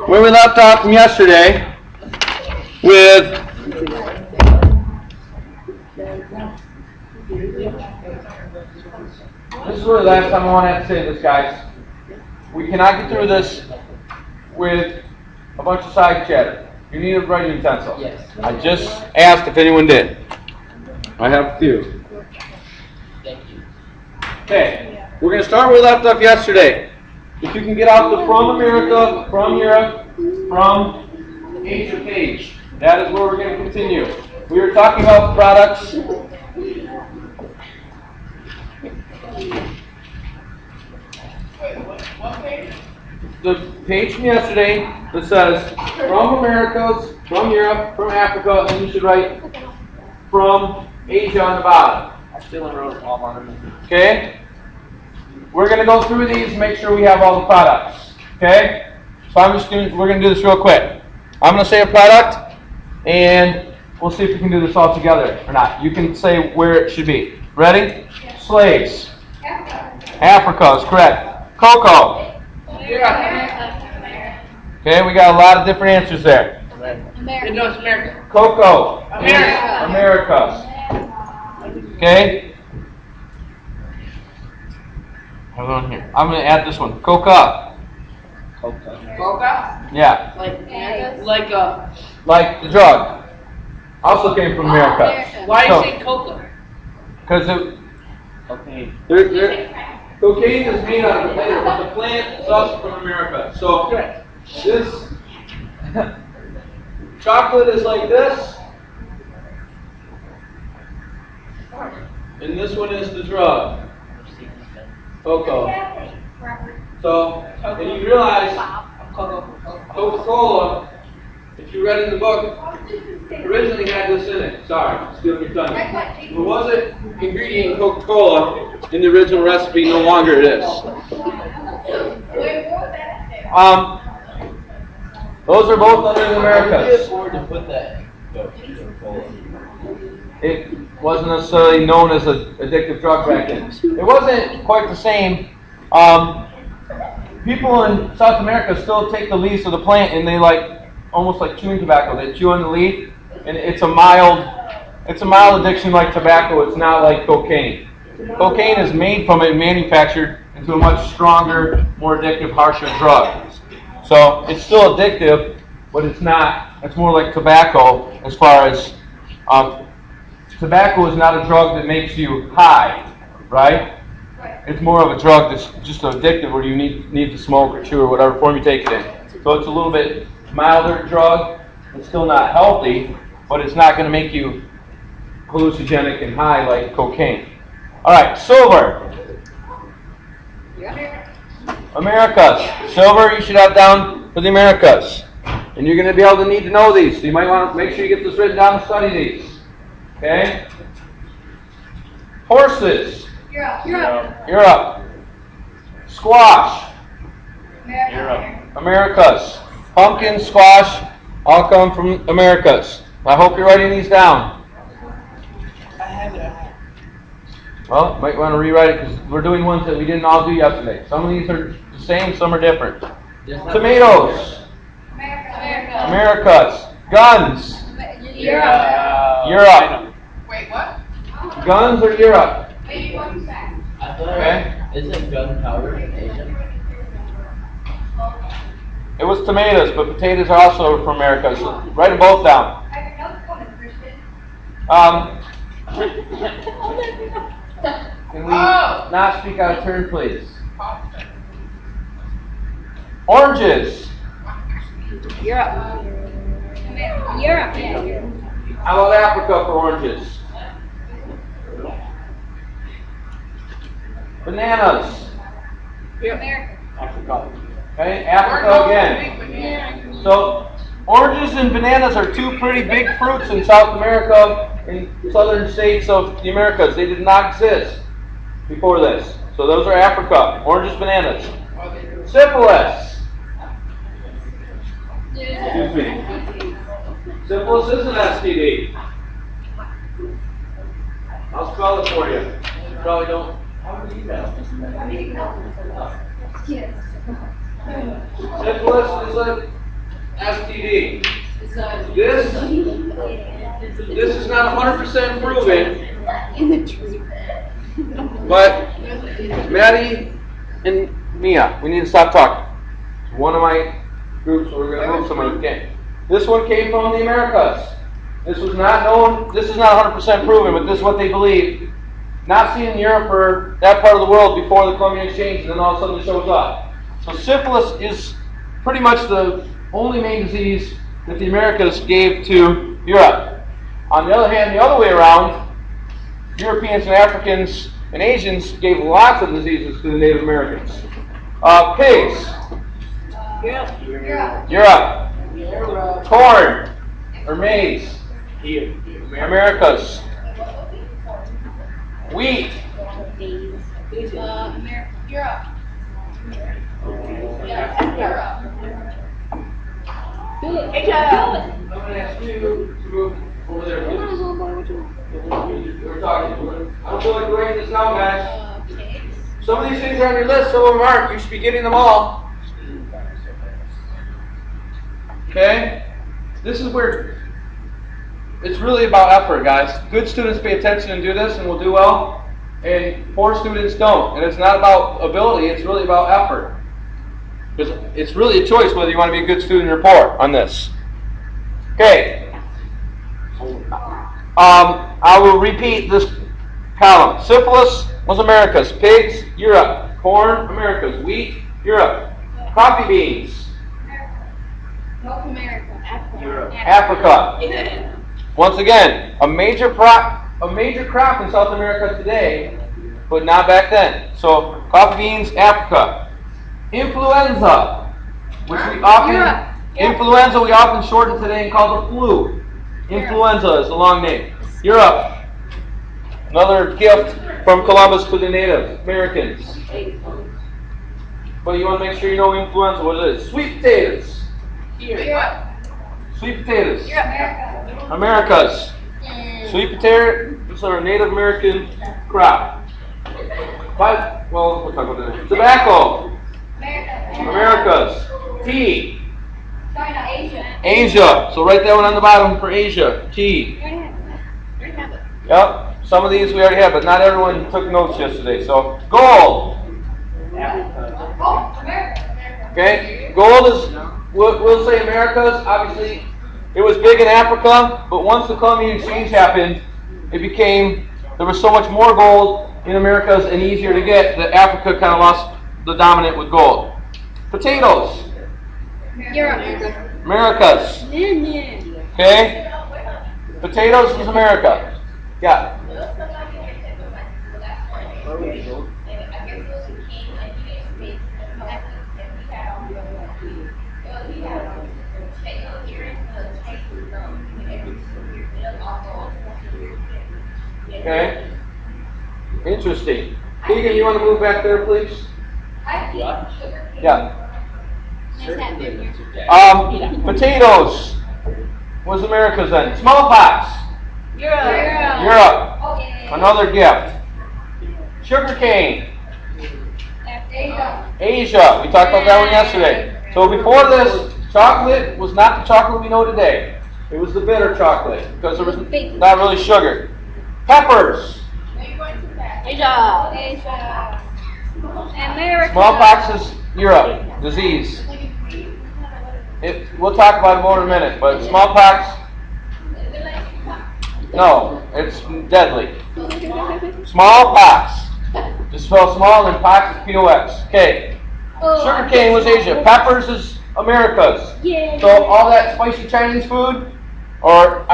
where we left off from yesterday with this is really the last time I want to have to say this, guys. We cannot get through this with a bunch of side chatter. You need a writing utensil. Yes. I just asked if anyone did. I have a few. Thank you. Okay, we're going to start where we left off yesterday. If you can get out the from America, from Europe, from H or page, that is where we're going to continue. We were talking about products. The page from yesterday that says from Americas, from Europe, from Africa, and you should write from Asia on the bottom. I still wrote all on them. Okay? We're going to go through these and make sure we have all the products. Okay? So we're going to do this real quick. I'm going to say a product, and we'll see if we can do this all together or not. You can say where it should be. Ready? Yes. Slaves. Africa is correct. Cocoa. Okay, we got a lot of different answers there. America. Cocoa. America. America. Okay? Hold on here. I'm going to add this one. Coca. Coca? Yeah. Like the drug. Also came from America. Why do you say coca? Because cocaine is made out of the plant, but the plant is also from America. So this chocolate is like this, and this one is the drug. Cocoa. So, and you realize Coca-Cola, if you read in the book, originally had this in it. Sorry, stealing your tongue. It wasn't ingredient in Coca-Cola in the original recipe, no longer it is. Those are both under the Americas. It wasn't necessarily known as an addictive drug back then. It wasn't quite the same. People in South America still take the leaves of the plant and they almost like chewing tobacco. They chew on the leaf, and it's a mild addiction like tobacco. It's not like cocaine. Cocaine is made from it and manufactured into a much stronger, more addictive, harsher drug. So it's still addictive, but it's not. It's more like tobacco as far as tobacco is not a drug that makes you high, right? It's more of a drug that's just addictive where you need to smoke or chew or whatever form you take it in. So it's a little bit milder drug. It's still not healthy, but it's not going to make you hallucinogenic and high like cocaine. All right, silver. Americas. Silver you should have down for the Americas. And you're going to be able to need to know these. So you might want to make sure you get this written down and study these. Okay? Horses. Europe. Squash. Americas. Pumpkin, squash, all come from Americas. I hope you're writing these down. I have it. Well, you might want to rewrite it because we're doing ones that we didn't all do yesterday. Some of these are the same, some are different. Tomatoes. Americas. Guns. Europe. Wait, what? Guns or Europe? Okay. Isn't gunpowder in Asia? It was tomatoes, but potatoes are also from America, so write them both down. Can we not speak out of turn, please? Oranges. Europe. How about Africa for oranges? Bananas. Africa. Okay, Africa again. So, oranges and bananas are two pretty big fruits in South America, in southern states of the Americas. They did not exist before this. So those are Africa. Oranges, bananas. Syphilis. Excuse me. Syphilis is an STD. I'll spell it for you. You probably don't. Syphilis is a STD. This is not 100% proven, but Maddie and Mia, we need to stop talking. One of my groups, we're going to move someone again. This one came from the Americas. This was not known, this is not 100% proven, but this is what they believe. Not seen in Europe or that part of the world before the Columbian Exchange, and then all of a sudden it shows up. So syphilis is pretty much the only main disease that the Americas gave to Europe. On the other hand, the other way around, Europeans and Africans and Asians gave lots of diseases to the Native Americans. Pigs. Europe. Corn or maize. Americas. Wheat. Europe. Do it. I'm going to ask you to move over there. We're talking. I don't feel like writing this down, guys. Some of these things are on your list, some of them aren't. You should be getting them all. Okay? This is where it's really about effort, guys. Good students pay attention and do this and will do well, and poor students don't. And it's not about ability, it's really about effort. Because it's really a choice whether you want to be a good student or poor on this. Okay. I will repeat this column. Syphilis was Americas. Pigs, Europe. Corn, Americas. Wheat, Europe. Coffee beans, North America. Africa. Once again, a major crop in South America today, but not back then. So coffee beans, Africa. Influenza, which we often shorten today and call the flu. Influenza is the long name. Europe. Another gift from Columbus to the Native Americans. But you want to make sure you know influenza, what it is. Sweet potatoes. Sweet potatoes. Americas. Sweet potatoes are a Native American crop. We'll talk about that. Tobacco. Americas. Tea. China, Asia. Asia. So write that one on the bottom for Asia. Tea. Yep. Some of these we already have, but not everyone took notes yesterday. So gold. Okay. Gold is, we'll say Americas. Obviously, it was big in Africa, but once the Columbian Exchange happened, there was so much more gold in Americas and easier to get that Africa kind of lost the dominant with gold. Potatoes. Americas. Okay? Potatoes is America. Yeah. Okay? Interesting. Keegan, you want to move back there, please? Yeah. Potatoes was America's then. Smallpox. Europe. Another gift. Sugar cane. Asia. We talked about that one yesterday. So before this, chocolate was not the chocolate we know today. It was the bitter chocolate because there was not really sugar. Peppers. Asia. America. Smallpox is Europe disease. We'll talk about it more in a minute, but smallpox, no, it's deadly. Smallpox. Just spell small and pox is P-O-X. Okay. Sugar cane was Asia. Peppers is Americas. So all that spicy Chinese food or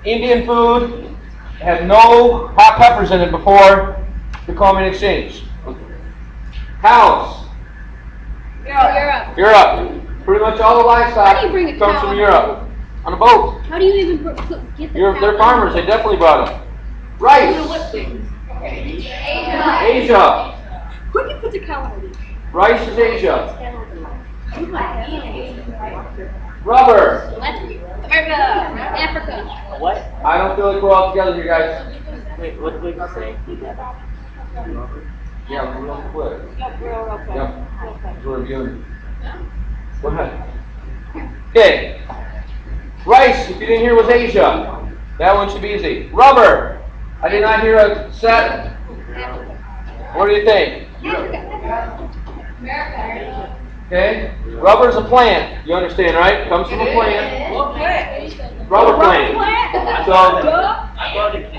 Indian food had no hot peppers in it before the Columbian Exchange. Cows. Europe. Pretty much all the livestock comes from Europe. On a boat. How do you even get the They're farmers. They definitely brought them. Rice. Asia. Who can put the cow on it? Rice is Asia. Rubber. America. Africa. What? I don't feel like we're all together here, guys. Wait, what did you say? Yeah, we're real quick. Yep, real quick. Yep. We're reviewing. Go ahead. Okay. Rice, if you didn't hear, was Asia. That one should be easy. Rubber. I did not hear a set. What do you think? America. Okay. Rubber is a plant. You understand, right? Comes from a plant. What plant? Rubber plant. So, I thought it if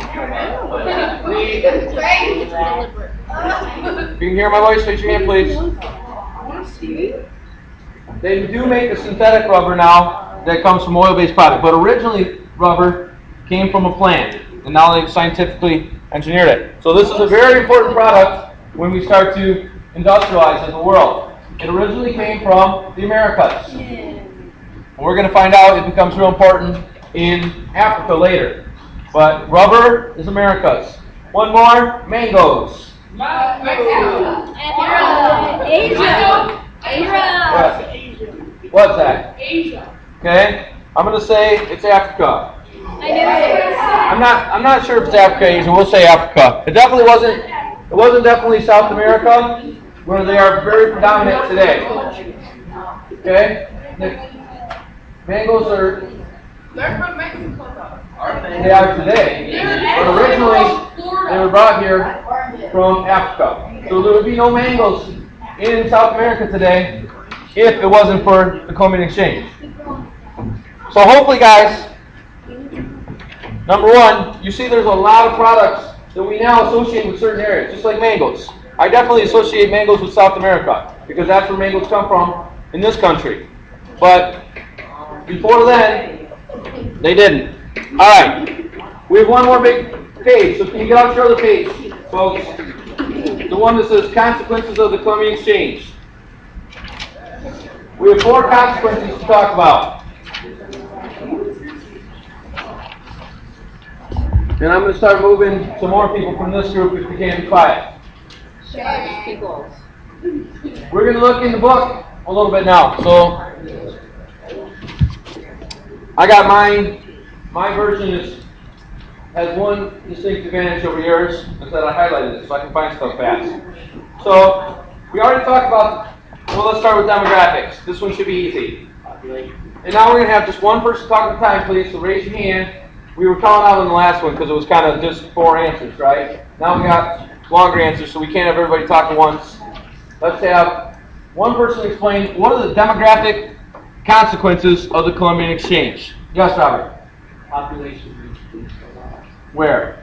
you can hear my voice, raise your hand, please. They do make a synthetic rubber now that comes from oil-based product, but originally rubber came from a plant, and now they've scientifically engineered it. So this is a very important product when we start to industrialize as a world. It originally came from the Americas. And we're going to find out it becomes real important in Africa later. But rubber is Americas. One more, mangoes. Asia. What's that? Asia. Okay, I'm going to say it's Africa. I knew it. I'm not sure if it's Africa, Asia. We'll say Africa. It definitely wasn't. It wasn't definitely South America, where they are very predominant today. Okay, mangoes are. They're from Mexico, though. They are today, but originally they were brought here from Africa. So there would be no mangoes in South America today if it wasn't for the Columbian Exchange. So hopefully, guys, number one, you see there's a lot of products that we now associate with certain areas, just like mangoes. I definitely associate mangoes with South America because that's where mangoes come from in this country. But before then, they didn't. All right, we have one more big page, so can you get out your other page, folks? The one that says Consequences of the Columbian Exchange. We have 4 consequences to talk about. And I'm going to start moving some more people from this group if we can be quiet. We're going to look in the book a little bit now. So I got my version has one distinct advantage over yours, is that I highlighted it so I can find stuff fast. So we already talked about, well, let's start with demographics. This one should be easy. And now we're going to have just one person talk at a time, please, so raise your hand. We were calling out on the last one because it was kind of just 4 answers, right? Now we got longer answers, so we can't have everybody talk at once. Let's have one person explain what are the demographic consequences of the Columbian Exchange. Yes, Robert? Population. Where?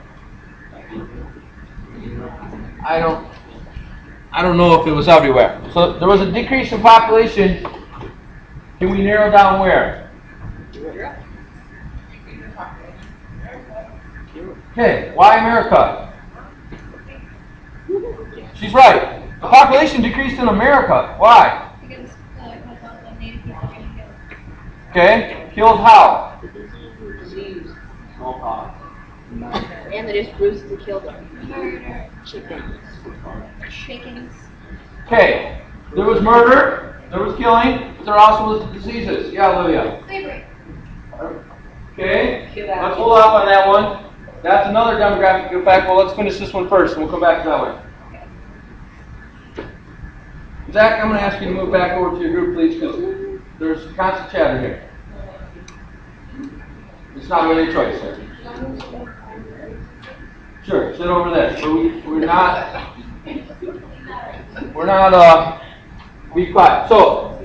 I don't know if it was everywhere. So there was a decrease in population. Can we narrow down where? Okay, why America? She's right. The population decreased in America. Why? Because the native people are getting killed. Okay, killed how? Disease. Smallpox. And they just roosted to kill them. Murder. Chickens. Chickens. Okay, there was murder, there was killing, but there also was diseases. Yeah, Olivia. Slavery. Okay, let's hold off on that one. That's another demographic effect. Well, let's finish this one first, and we'll come back to that one. Zach, I'm going to ask you to move back over to your group, please, because there's constant chatter here. It's not really a choice, sir. Sure, sit over there. So we're not, be quiet. So,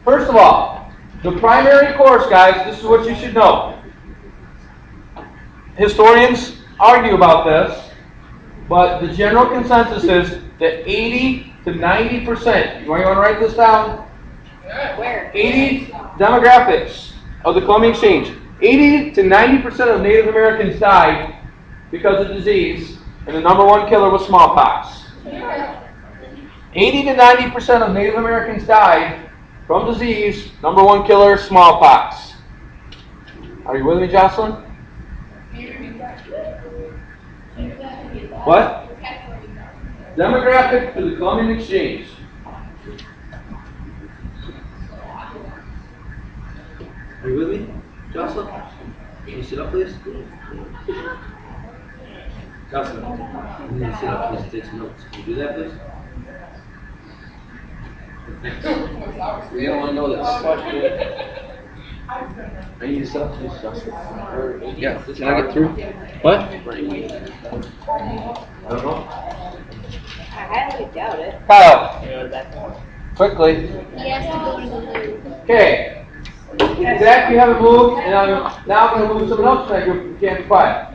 first of all, the primary course, guys, this is what you should know. Historians argue about this, but the general consensus is that 80 to 90%, you want to write this down? Where? 80 demographics of the Columbian Exchange. 80 to 90% of Native Americans died because of disease, and the number one killer was smallpox. 80 to 90% of Native Americans died from disease, number one killer, smallpox. Are you with me, Jocelyn? What? Demographic for the Columbian Exchange. Are you with me, Jocelyn? Can you sit up, please? Jocelyn, you need to sit up, please, and take some notes. Can you do that, please? Thanks. We don't want to know this. I need stuff. Yeah. Can I get through? What? I don't know. I highly doubt it. Kyle, quickly. He has to go to the loo. Okay. Zach, you haven't moved, and now I'm going to move someone else in that group. You can't be quiet.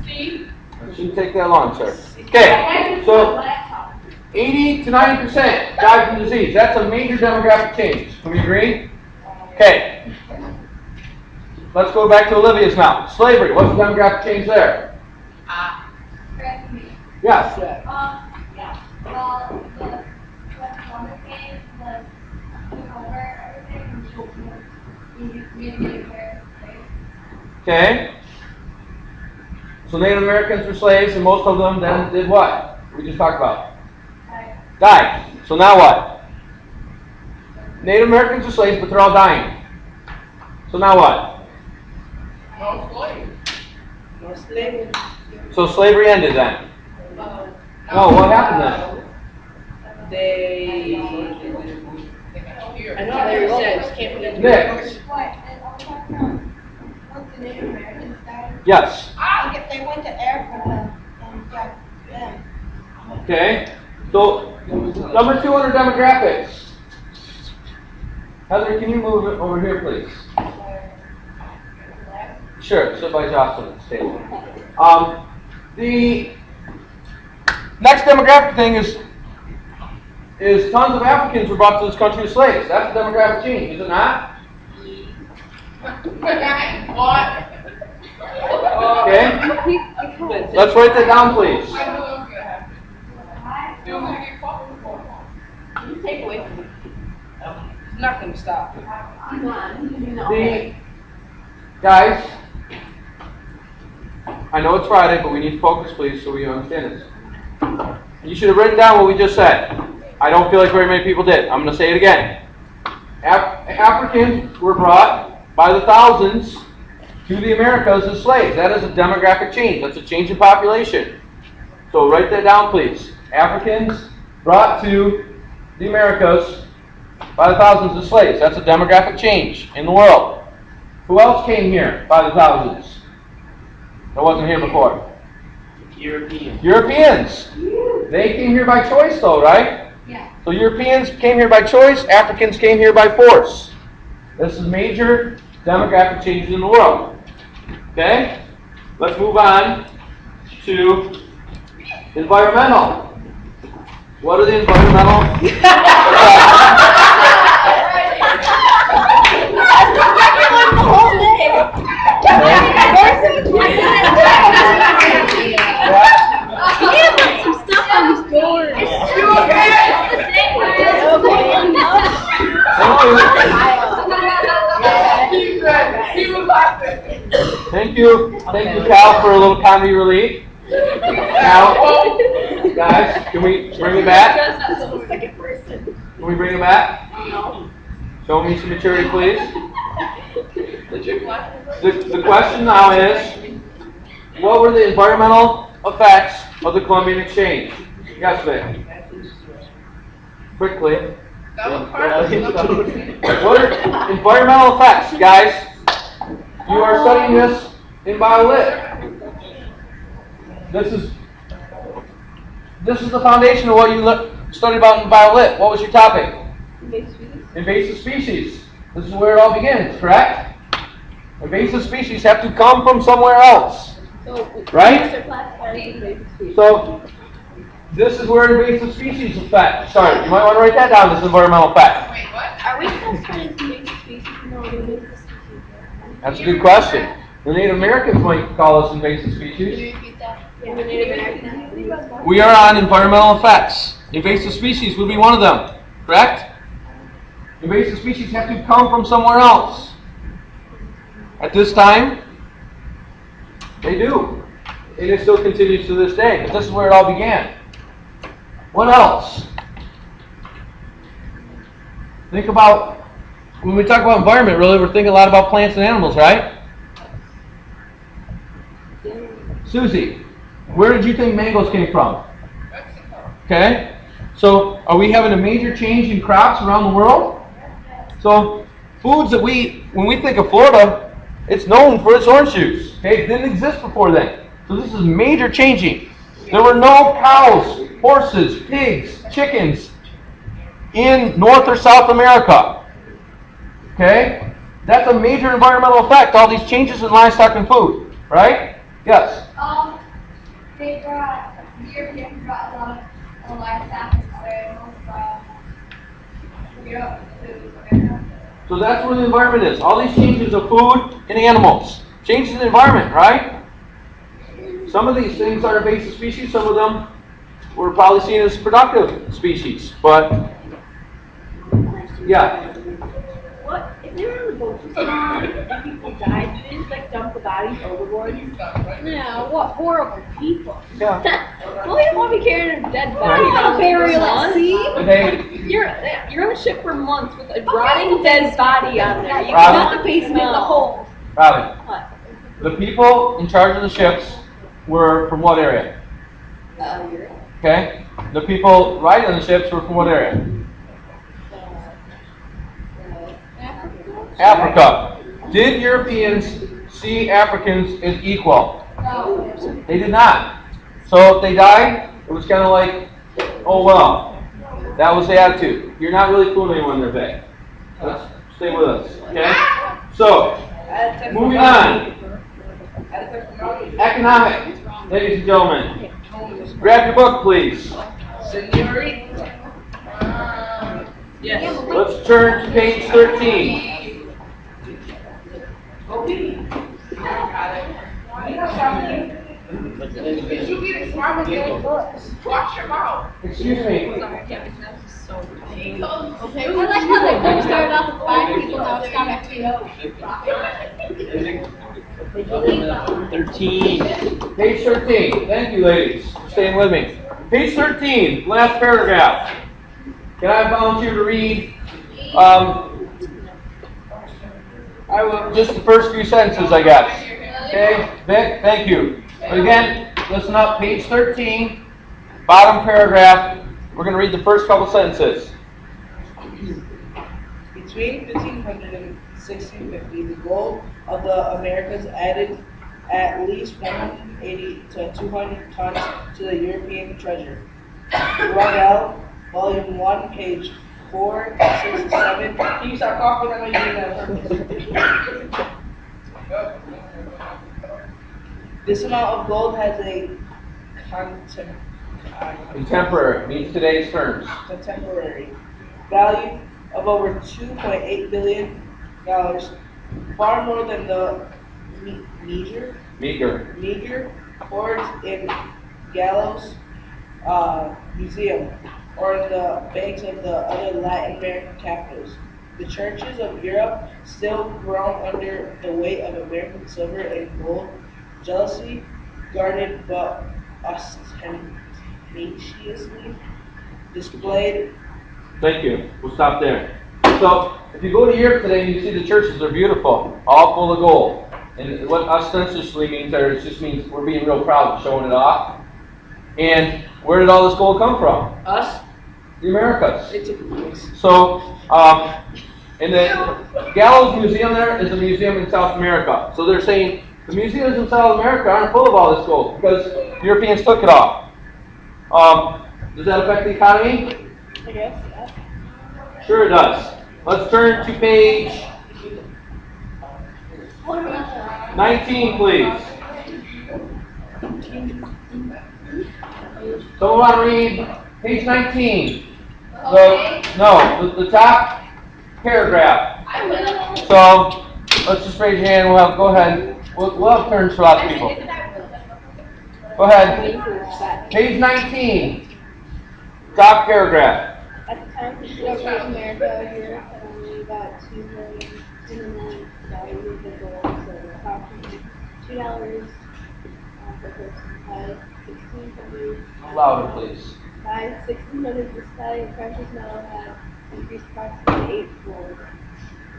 Steve? It shouldn't take that long, sir. Okay, so 80 to 90% die from disease. That's a major demographic change. Can we agree? Okay. Let's go back to Olivia's now. Slavery. What's the demographic change there? Correct me. Yes. Yeah. Well, when Columbus came, took over everything and made America great. Okay. So Native Americans were slaves, and most of them then did what? We just talked about. Died. So now what? Native Americans are slaves, but they're all dying. So now what? No slave. No slavery. So slavery ended then. No, what happened then? They. I know they said can't put it Next. What? And all the time from once the Native Americans died, Yes. if they went to Africa and got them. Okay. So number 2 under demographics. Heather, can you move it over here, please? Sure. Sit by Jocelyn at the table. The next demographic thing is tons of Africans were brought to this country as slaves. That's a demographic change, is it not? What? Okay. Let's write that down, please. I knew it was gonna happen. Still gonna get caught. Take away from me. It's not gonna stop. The guys, I know it's Friday, but we need to focus, please, so we understand this. You should have written down what we just said. I don't feel like very many people did. I'm going to say it again. Africans were brought by the thousands to the Americas as slaves. That is a demographic change. That's a change in population. So write that down, please. Africans brought to the Americas by the thousands as slaves. That's a demographic change in the world. Who else came here by the thousands that wasn't here before? Europeans. They came here by choice, though, right? Yeah. So Europeans came here by choice. Africans came here by force. This is major demographic changes in the world. Okay? Let's move on to environmental. What are the environmental? He was laughing. Thank you, Cal, for a little comedy relief. Now, guys, can we bring it back? Can we bring it back? Show me some maturity, please. The question now is, what were the environmental effects of the Columbian Exchange? Yes, Vic. Quickly. That was part of the What are environmental effects, guys? You are studying this in biolit. This is the foundation of what you studied about in biolit. What was your topic? Invasive species. This is where it all begins, correct? Invasive species have to come from somewhere else, right? So this is where invasive species effect. Sorry, you might want to write that down. This is environmental effect. Wait, what? Are we classifying invasive species? No, they're invasive species. That's a good question. The Native Americans might call us invasive species. In the Native American. We are on environmental effects. Invasive species would be one of them, correct? Invasive species have to come from somewhere else. At this time, they do. And it still continues to this day. But this is where it all began. What else? Think about, when we talk about environment, really, we're thinking a lot about plants and animals, right? Susie, where did you think mangoes came from? Mexico. Okay, so are we having a major change in crops around the world? So foods that when we think of Florida, it's known for its orange juice. Okay, it didn't exist before then. So this is major changing. There were no cows, horses, pigs, chickens in North or South America. Okay? That's a major environmental effect, all these changes in livestock and food. Right? Yes? They brought, the Europeans brought a lot of livestock and animals from Europe to America. So that's where the environment is. All these changes of food and animals. Changes in the environment, right? Some of these things are invasive species, some of them were probably seen as productive species. But, yeah. What? If they were on the boat and people died, do they just like dump the bodies overboard? Yeah, what horrible people. Yeah. Well, you don't want to be carrying a dead body. You're gonna bury it at sea? Okay. You're on a ship for months with a rotting dead body on there. You Robin. got the basement in the hole. Robin, What? the people in charge of the ships were from what area? Europe. Okay? The people riding on the ships were from what area? Africa. Did Europeans see Africans as equal? No. They did not. So if they died, it was kind of like, oh well. That was the attitude. You're not really fooling anyone in their day. Let's stay with us. Okay? So, moving on. Economic, ladies and gentlemen. Grab your book, please. Yes. Let's turn to page 13. You get smart with your books. Watch your mouth. Excuse me. Okay. I like how the book started off with 5 people, now it's gone back to 13. Page 13. Thank you, ladies, for staying with me. Page 13, last paragraph. Can I volunteer to read I will just the first few sentences, I guess. Okay, Vic, thank you. But again, listen up, page 13, bottom paragraph. We're going to read the first couple sentences. Between 1500 and 1650, the gold of the Americas added at least 180 to 200 tons to the European treasure. Waddell, Volume 1, page 467. Can you stop coughing? I know you're doing that on purpose. This amount of gold has a Contemporary means today's terms. contemporary value of over $2.8 billion, far more than the meager hoards in Gallows Museum or in the banks of the other Latin American capitals. The churches of Europe still groan under the weight of American silver and gold, jealously guarded but ostentatiously displayed. Thank you. We'll stop there. So, if you go to Europe today and you see the churches are beautiful, all full of gold. And what ostentatious means there, it just means we're being real proud, showing it off. And where did all this gold come from? Us? The Americas. It's a place. So, and the Gallows Museum there is a museum in South America. So they're saying the museums in South America aren't full of all this gold because the Europeans took it off. Does that affect the economy? I guess, yeah. Sure it does. Let's turn to page 19, please. Someone want to read page 19? The top paragraph. So let's just raise your hand. Go ahead. We'll have turns for lots of people. Go ahead. Page 19. Top paragraph. At the time, the discovery of America, Europe had only about 2 million minimum value of the gold, so approximately $2 per person. By 1600, Louder, please. by 1600, this value of precious metal had increased approximately 8-fold.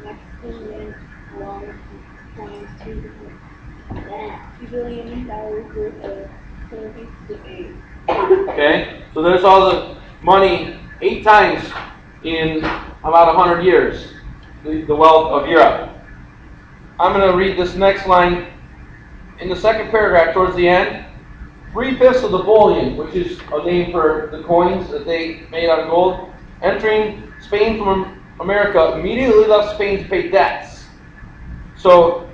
Mexican mint, along with coins, $2 billion worth of silver pieces of 8. Okay, so there's all the money 8 times in about 100 years. the wealth of Europe. I'm going to read this next line in the second paragraph towards the end. 3/5 of the bullion, which is a name for the coins that they made out of gold, entering Spain from America, immediately left Spain to pay debts. So,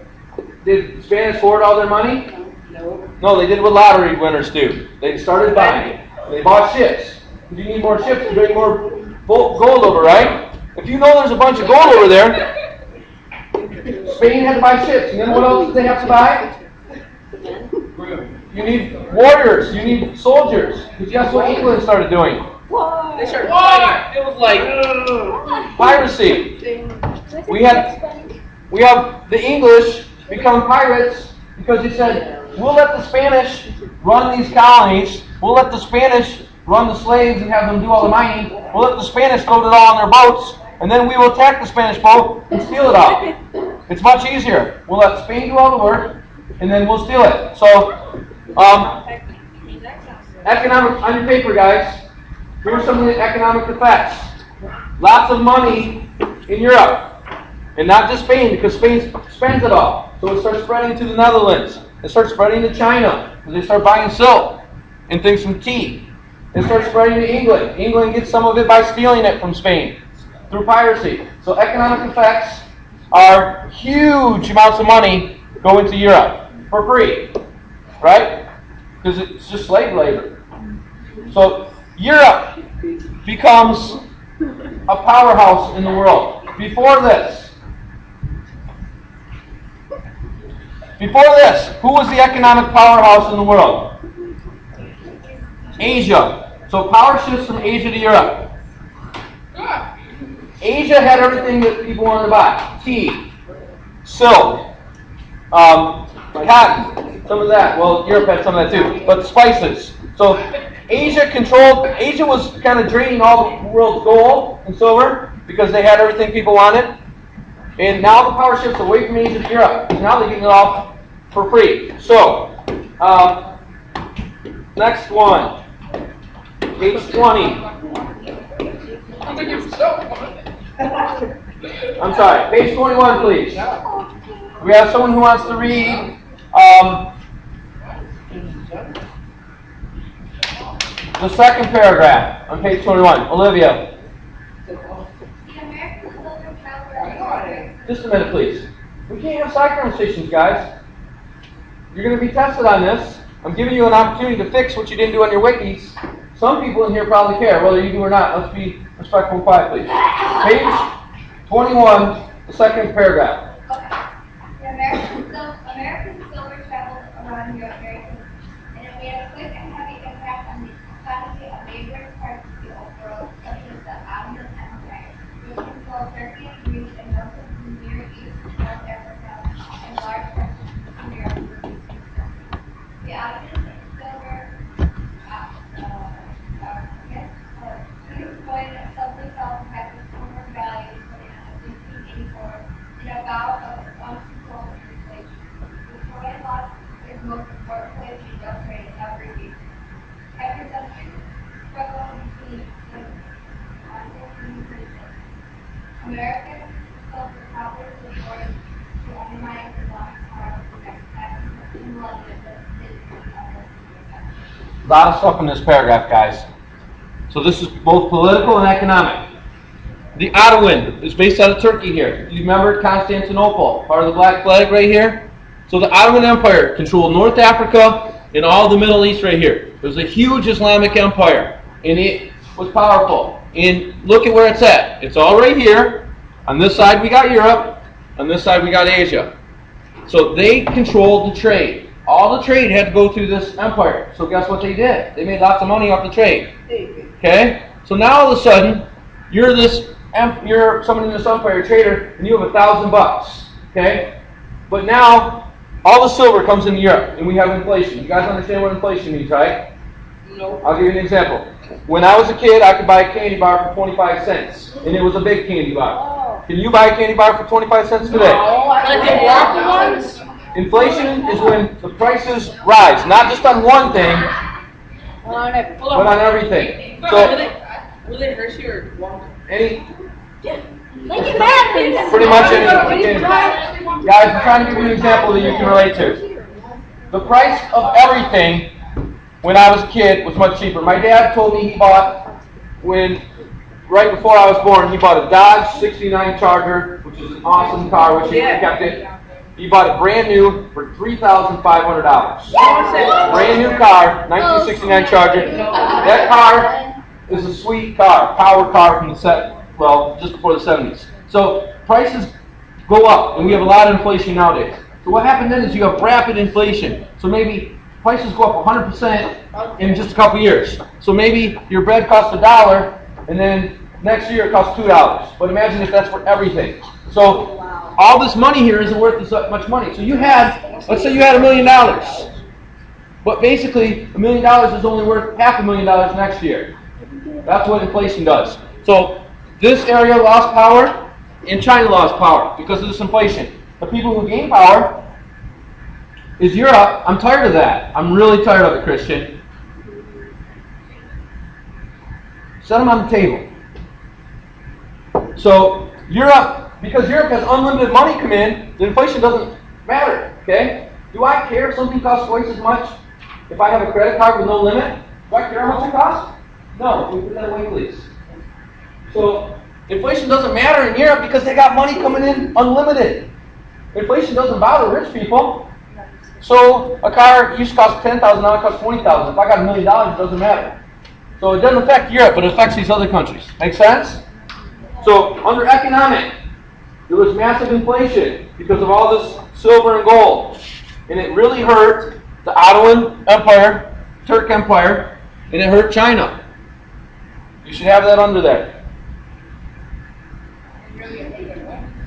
did the Spanish hoard all their money? No. No, they did what lottery winners do. They started buying. They bought ships. If you need more ships to bring more gold over, right? If you know there's a bunch of gold over there, Spain had to buy ships. And then what else did they have to buy? You need warriors. You need soldiers. Because guess what England started doing? They started fighting. It was like, Piracy. We have the English become pirates because they said, we'll let the Spanish run these colonies. We'll let the Spanish run the slaves and have them do all the mining. We'll let the Spanish load it all on their boats, and then we will attack the Spanish boat and steal it all. It's much easier. We'll let Spain do all the work, and then we'll steal it. So, economic, on your paper, guys, here's some of the economic effects. Lots of money in Europe. And not just Spain, because Spain spends it all. So it starts spreading to the Netherlands. It starts spreading to China, because they start buying silk and things from tea. It starts spreading to England. England gets some of it by stealing it from Spain through piracy. So economic effects are huge amounts of money go into Europe for free, right? Because it's just slave labor. So Europe becomes a powerhouse in the world. Before this, who was the economic powerhouse in the world? Asia. So power shifts from Asia to Europe. Asia had everything that people wanted to buy. Tea, silk, cotton, some of that. Well, Europe had some of that too. But spices. So Asia was kind of draining all the world's gold and silver because they had everything people wanted. And now the power shifts away from Asia to Europe. Now they're getting it all for free. So, next one. Page 20. I'm sorry, page 21, please. We have someone who wants to read the second paragraph on page 21. Olivia. Just a minute, please. We can't have side conversations, guys. You're going to be tested on this. I'm giving you an opportunity to fix what you didn't do on your wikis. Some people in here probably care, whether you do or not. Let's be respectful and quiet, please. Page 21, the second paragraph. Okay. American silver traveled around Europe very quickly, and it made a quick and heavy impact on the economy of neighboring parts of the old world, such as the Ottoman Empire, which controlled Turkey and Greece and most of the Near East, North Africa, and large parts of Eastern Europe. The Ottoman silver coin suddenly fell from its former value in 1584 in a bout of uncontrolled inflation. The coin lost its most important place in the trade every week. After the struggle between American silver coppers were forced to undermine the long power of the next in London. A lot of stuff in this paragraph, guys. So this is both political and economic. The Ottoman is based out of Turkey here. You remember Constantinople, part of the Black Flag right here? So the Ottoman Empire controlled North Africa and all the Middle East right here. It was a huge Islamic empire, and it was powerful. And look at where it's at. It's all right here. On this side we got Europe. On this side we got Asia. So they controlled the trade. All the trade had to go through this empire. So guess what they did? They made lots of money off the trade. Okay? So now all of a sudden, you're someone in this empire, trader, and you have $1,000. Okay? But now, all the silver comes into Europe, and we have inflation. You guys understand what inflation means, right? no. I'll give you an example. When I was a kid, I could buy a candy bar for 25 cents, and it was a big candy bar. Can you buy a candy bar for 25 cents today? Oh, I think walk ones. Inflation is when the prices rise, not just on one thing, but on everything. So, Were they Hershey or Wonka? Make it happen. Pretty much anything. Guys, I'm trying to give you an example that you can relate to. The price of everything when I was a kid was much cheaper. My dad told me he bought, right before I was born, he bought a Dodge 69 Charger, which is an awesome car, which he kept it. He bought it brand new for $3,500. Brand new car, 1969 Charger. That car is a sweet car, power car from the just before the 70s. So prices go up, and we have a lot of inflation nowadays. So what happened then is you have rapid inflation. So maybe prices go up 100% in just a couple years. So maybe your bread costs $1, and then next year it costs $2. But imagine if that's for everything. So all this money here isn't worth as much money. So let's say you had $1 million. But basically, $1 million is only worth $500,000 next year. That's what inflation does. So this area lost power, and China lost power because of this inflation. The people who gain power is Europe. I'm tired of that. I'm really tired of it, Christian. Set them on the table. So Europe, because Europe has unlimited money come in, the inflation doesn't matter. Okay? Do I care if something costs twice as much? If I have a credit card with no limit, do I care how much it costs? No. Can we put that away, please? So inflation doesn't matter in Europe because they got money coming in unlimited. Inflation doesn't bother rich people. So a car used to cost $10,000, now it costs $20,000. If I got $1 million, it doesn't matter. So it doesn't affect Europe, but it affects these other countries. Make sense? So under economic, there was massive inflation because of all this silver and gold. And it really hurt the Ottoman Empire, Turk Empire, and it hurt China. You should have that under there.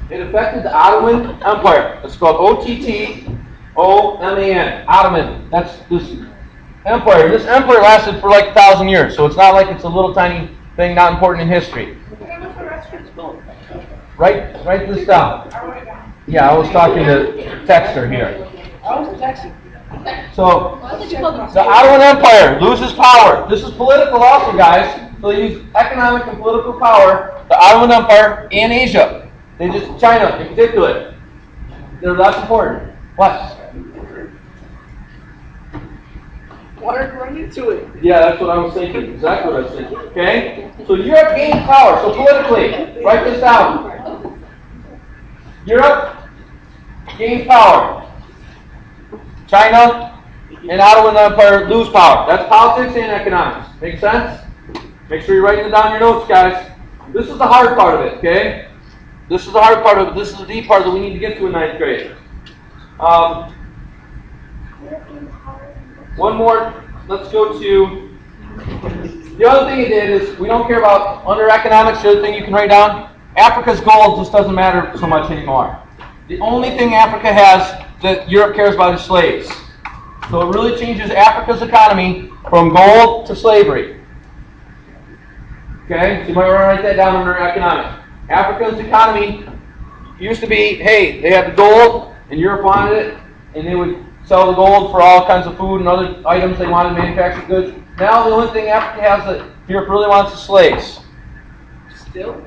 It affected the Ottoman Empire. It's called Ottoman. Ottoman. That's this empire. This empire lasted for like 1,000 years, so it's not like it's a little tiny thing not important in history. Write this down. Yeah, I was talking to Texter here. I was texting. So, the Ottoman Empire loses power. This is political also, guys. So they use economic and political power, the Ottoman Empire and Asia. China in particular. They're less important. What? Water run into it. Yeah, that's what I was thinking. Exactly what I was thinking. Okay? So Europe gained power. So politically, write this down. Europe gained power. China and Ottoman Empire lose power. That's politics and economics. Make sense? Make sure you're writing it down in your notes, guys. This is the hard part of it, okay? This is the hard part of it. This is the deep part that we need to get to in 9th grade. One more. Let's go to... The other thing it did is, we don't care about under economics. The other thing you can write down, Africa's gold just doesn't matter so much anymore. The only thing Africa has that Europe cares about is slaves. So it really changes Africa's economy from gold to slavery. Okay? So you might want to write that down under economics. Africa's economy used to be, hey, they had the gold, and Europe wanted it, and they would sell the gold for all kinds of food and other items they wanted, manufactured goods. Now the only thing Africa has that Europe really wants is slaves. Still?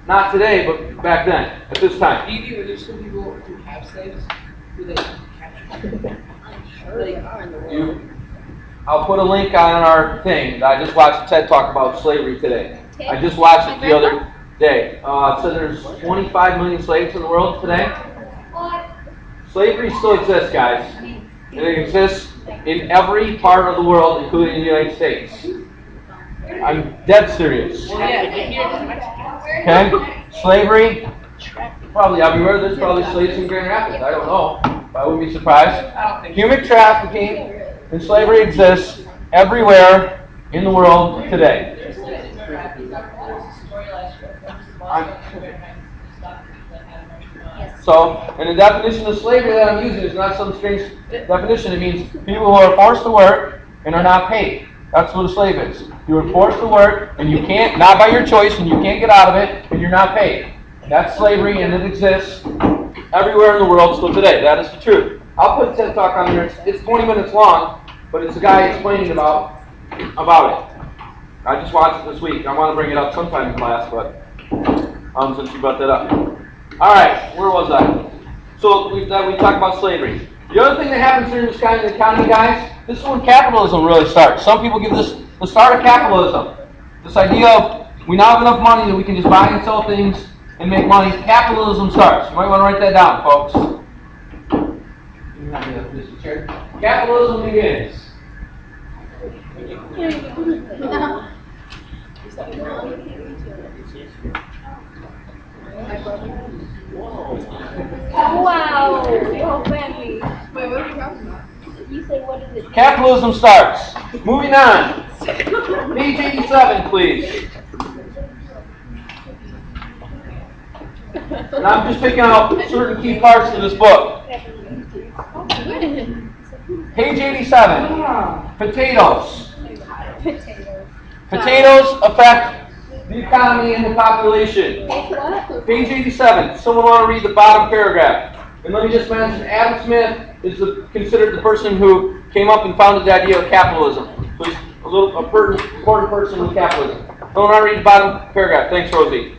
Not today, but back then, at this time. Evie, were there still people who have slaves? Who they captured? I'll put a link on our thing. I just watched a TED Talk about slavery today. I just watched it the other day. It said there's 25 million slaves in the world today. Slavery still exists, guys. And it exists in every part of the world, including the United States. I'm dead serious. Okay? Slavery, probably everywhere. There's probably slaves in Grand Rapids. I don't know. I wouldn't be surprised. Human trafficking and slavery exists everywhere in the world today. So, and the definition of slavery that I'm using is not some strange definition. It means people who are forced to work and are not paid. That's what a slave is. You are forced to work and you can't, not by your choice, and you can't get out of it, and you're not paid. That's slavery, and it exists everywhere in the world still today. That is the truth. I'll put a TED Talk on there. It's 20 minutes long, but it's a guy explaining about it. I just watched it this week. I want to bring it up sometime in class, but since you brought that up. All right, where was I? So we talked about slavery. The other thing that happens during this kind of economy, guys, this is when capitalism really starts. Some people give this the start of capitalism. This idea of we now have enough money that we can just buy and sell things and make money. Capitalism starts. You might want to write that down, folks. Capitalism begins. Wow. Oh, family. Wait, what are you talking about? You say what is it? Capitalism starts. Moving on. Page 87, please. And I'm just picking out certain key parts of this book. Page 87. Potatoes. Potatoes affect the economy and the population. Page 87. Someone want to read the bottom paragraph. And let me just mention, Adam Smith is considered the person who came up and founded the idea of capitalism. So he's important person in capitalism. Someone want to read the bottom paragraph. Thanks, Rosie.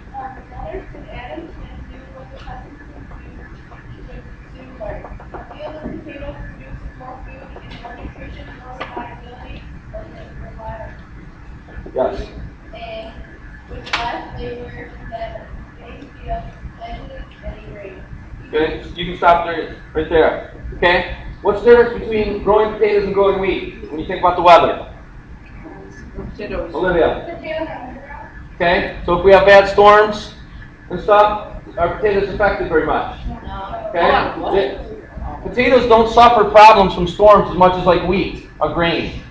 Yes. And with less labor that they feel ended any rate. Okay, you can stop there, right there. Okay? What's the difference between growing potatoes and growing wheat when you think about the weather? Potatoes. Olivia. Potatoes are underground. Okay? So if we have bad storms and stuff, are potatoes affected very much? Okay? Potatoes don't suffer problems from storms as much as like wheat, a grain.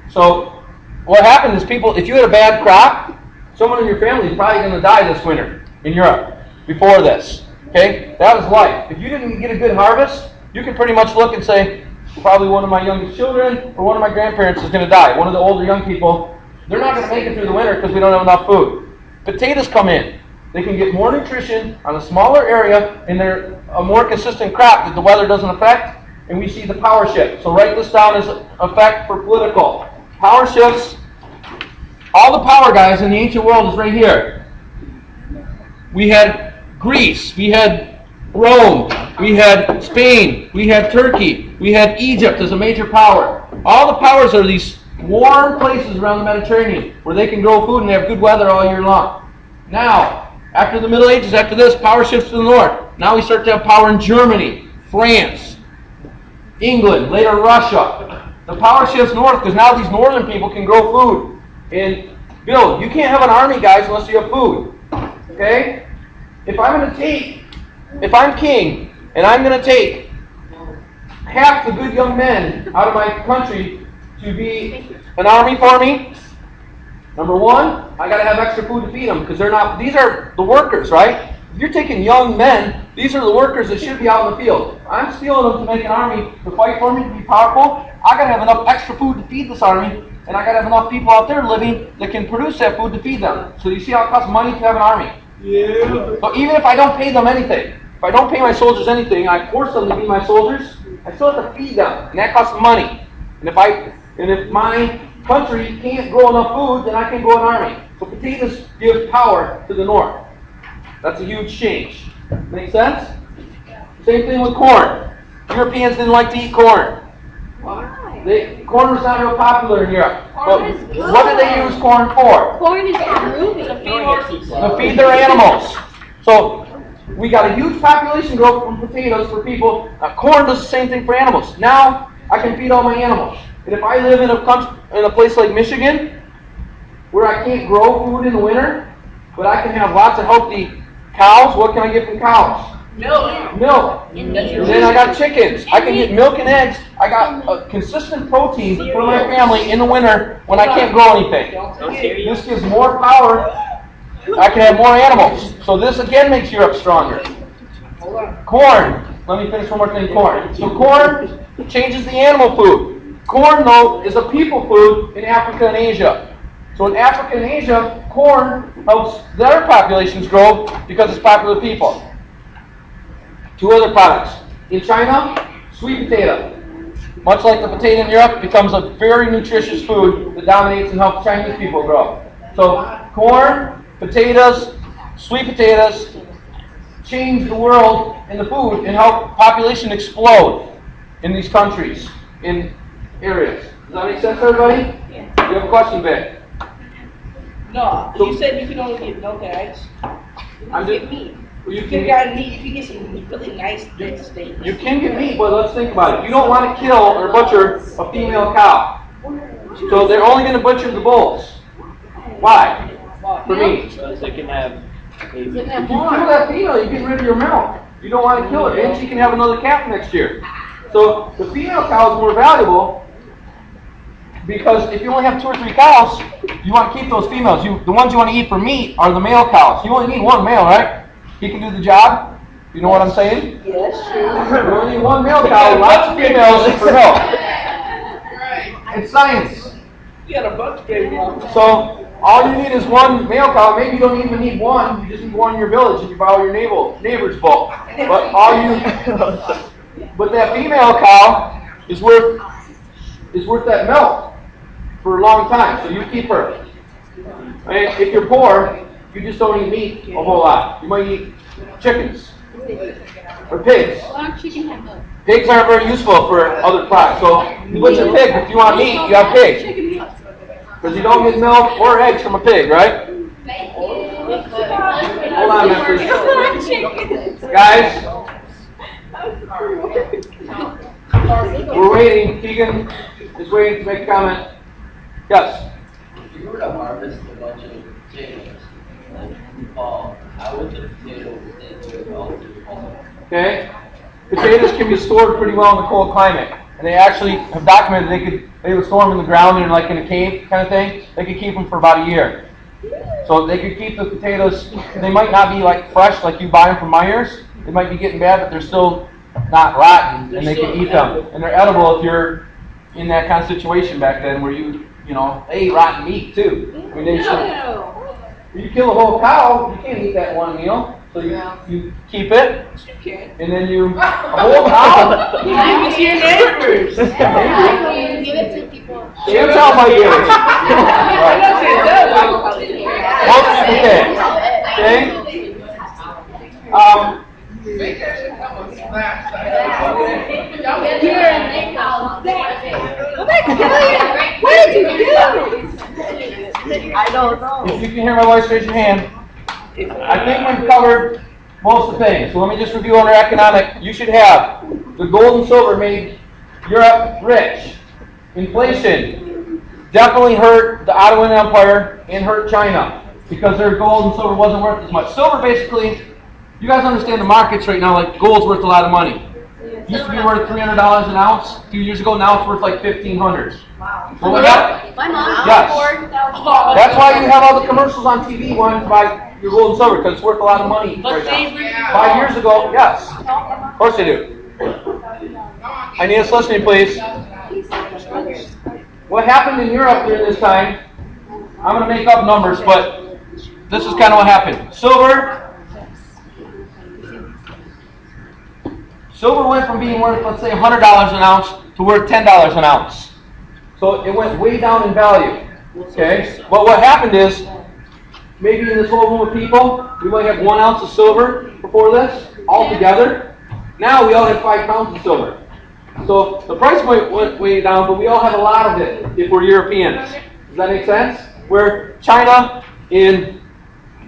So what happened is people, if you had a bad crop, someone in your family is probably going to die this winter in Europe before this. Okay? That was life. If you didn't get a good harvest, you can pretty much look and say, probably one of my youngest children or one of my grandparents is going to die. One of the older young people, they're not going to make it through the winter because we don't have enough food. Potatoes come in. They can get more nutrition on a smaller area, and they're a more consistent crop that the weather doesn't affect, and we see the power shift. So write this down as an effect for political. Power shifts. All the power, guys, in the ancient world is right here. We had Greece, we had Rome, we had Spain, we had Turkey, we had Egypt as a major power. All the powers are these warm places around the Mediterranean where they can grow food and they have good weather all year long. Now, after the Middle Ages, after this, power shifts to the north. Now we start to have power in Germany, France, England, later Russia. The power shifts north because now these northern people can grow food. And Bill, you can't have an army, guys, unless you have food. Okay? If I'm king, and I'm going to take half the good young men out of my country to be an army for me, number one, I got to have extra food to feed them because these are the workers, right? If you're taking young men, these are the workers that should be out in the field. I'm stealing them to make an army to fight for me, to be powerful. I got to have enough extra food to feed this army, and I got to have enough people out there living that can produce that food to feed them. So you see how it costs money to have an army? Yeah. So even if I don't pay them anything, if I don't pay my soldiers anything, I force them to be my soldiers, I still have to feed them, and that costs money. And if my country can't grow enough food, then I can grow an army. So potatoes give power to the north. That's a huge change. Make sense? Same thing with corn. Europeans didn't like to eat corn. Why? Corn was not real popular in Europe. Corn is good. What did they use corn for? Corn is groovy. To feed their animals. So we got a huge population growth from potatoes for people. Corn does the same thing for animals. Now I can feed all my animals. And if I live in a place like Michigan, where I can't grow food in the winter, but I can have lots of healthy cows, what can I get from cows? Milk. And then I got chickens. I can get milk and eggs. I got a consistent protein for my family in the winter when I can't grow anything. This gives more power. I can have more animals. So this again makes Europe stronger. Corn. Let me finish one more thing. Corn. So corn changes the animal food. Corn, though, is a people food in Africa and Asia. So in Africa and Asia, corn helps their populations grow because it's popular with people. Two other products. In China, sweet potato. Much like the potato in Europe, becomes a very nutritious food that dominates and helps Chinese people grow. So corn, potatoes, sweet potatoes change the world in the food and help population explode in these countries, in areas. Does that make sense, everybody? Yeah. You have a question, Vic? No, you said you can only get milk and eggs. I'm just, meat. you You could can, have gotten meat. You could get some really nice big steaks. you can get meat, but let's think about it. You don't want to kill or butcher a female cow. So they're only going to butcher the bulls. Why? For meat. So they can have If you kill that female, you're getting rid of your milk. You don't want to kill her, and she can have another calf next year. So the female cow is more valuable because if you only have 2 or 3 cows, you want to keep those females. The ones you want to eat for meat are the male cows. You only need 1 male, right? He can do the job. You know what I'm saying? Yes, true. You only need 1 male cow, lots of females for milk. It's science. You got a bunch, baby. So all you need is 1 male cow. Maybe you don't even need 1. You just need 1 in your village, and you borrow your neighbor's bull. But but that female cow is worth that milk for a long time. So you keep her. And if you're poor, you just don't eat meat a whole lot. You might eat chickens or pigs. Pigs aren't very useful for other crops. So you butcher a pig. If you want meat, you have pigs. Because you don't get milk or eggs from a pig, right? Hold on a minute, please. Guys, we're waiting. Keegan is waiting to make a comment. Yes? if you were to harvest a bunch of potatoes in the fall, how would the potatoes stay good all through the fall? Okay? Potatoes can be stored pretty well in the cold climate. And they actually have documented they would store them in the ground and like in a cave kind of thing. They could keep them for about a year. So they could keep the potatoes, they might not be like fresh like you buy them from Myers. They might be getting bad, but they're still not rotten and they can eat them. And they're edible if you're in that kind of situation back then where you they ate rotten meat too. I mean, you kill a whole cow, you can't eat that one meal. So you keep it, and then a whole cow? You give it to your neighbors. Give it to people. That's how I get it. Most people can. What did you do? I don't know. If you can hear my voice, raise your hand. I think we've covered most of the things. So let me just review under economic. You should have the gold and silver made Europe rich. Inflation definitely hurt the Ottoman Empire and hurt China because their gold and silver wasn't worth as much. Silver basically, you guys understand the markets right now, like gold's worth a lot of money. It used to be worth $300 an ounce a few years ago, now it's worth like $1,500. Wow. Well, what happened? My mom. Yes. That's why you have all the commercials on TV wanting to buy your gold and silver because it's worth a lot of money right now. 5 years ago, yes. Of course they do. I need us listening, please. What happened in Europe during this time, I'm going to make up numbers, but this is kind of what happened. Silver went from being worth, let's say, $100 an ounce to worth $10 an ounce. So it went way down in value. Okay? But what happened is, maybe in this whole room of people, we might have 1 ounce of silver before this, all together. Now we all have 5 pounds of silver. So the price went way down, but we all have a lot of it if we're Europeans. Does that make sense? Where China and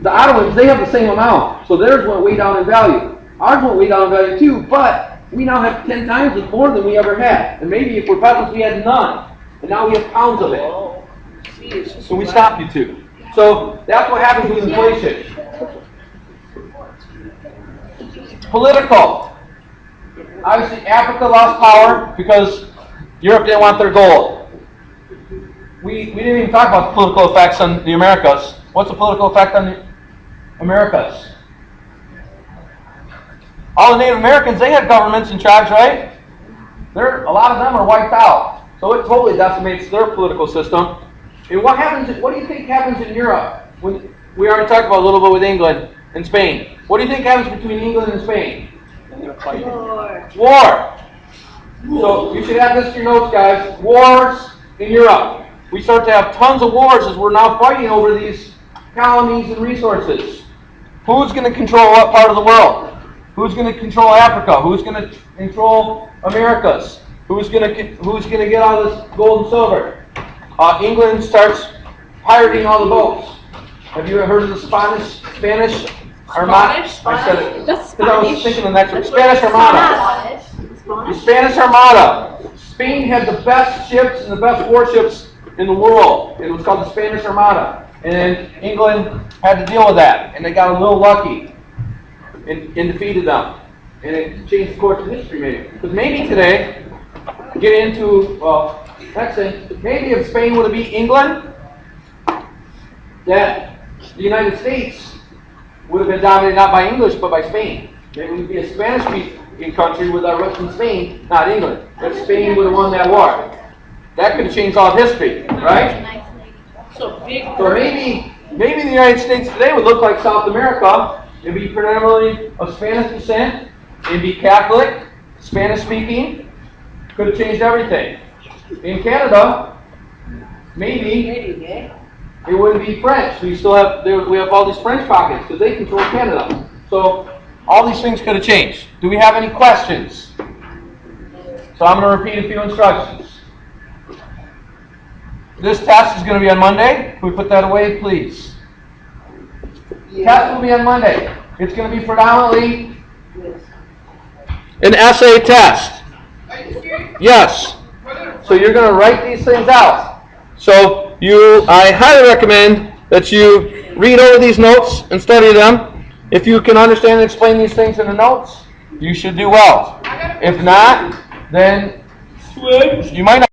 the Ottomans, they have the same amount. So theirs went way down in value. Ours went way down in value too, but we now have 10 times as more than we ever had. And maybe if we're peasants, we had none. And now we have pounds of it. So we stopped you two. So that's what happens with inflation. Political. Obviously, Africa lost power because Europe didn't want their gold. We didn't even talk about the political effects on the Americas. What's the political effect on the Americas? All the Native Americans, they had governments in charge, right? A lot of them are wiped out. So it totally decimates their political system. And what do you think happens in Europe? When we already talked about a little bit with England and Spain. What do you think happens between England and Spain? War. So you should have this in your notes, guys. Wars in Europe. We start to have tons of wars as we're now fighting over these colonies and resources. Who's going to control what part of the world? Who's going to control Africa? Who's going to control Americas? Who's going to get all this gold and silver? England starts pirating all the boats. Have you ever heard of the Spanish Armada? I said it because I was thinking the next one. Spanish Armada. The Spanish Armada. Spain had the best ships and the best warships in the world. It was called the Spanish Armada. And England had to deal with that. And they got a little lucky and defeated them. And it changed the course of history maybe. Because maybe today, get into, next thing, maybe if Spain would have beat England, that the United States would have been dominated not by English but by Spain. Maybe it would be a Spanish-speaking country with our roots in Spain, not England. But Spain would have won that war. That could have changed all of history, right? So maybe the United States today would look like South America. It'd be predominantly of Spanish descent. It'd be Catholic, Spanish-speaking. Could have changed everything. In Canada, maybe it wouldn't be French. We have all these French pockets because they control Canada. So all these things could have changed. Do we have any questions? So I'm going to repeat a few instructions. This test is going to be on Monday. Can we put that away, please? Test will be on Monday. It's going to be predominantly an essay test. Yes. So you're going to write these things out. So I highly recommend that you read over these notes and study them. If you can understand and explain these things in the notes, you should do well. If not, then you might not.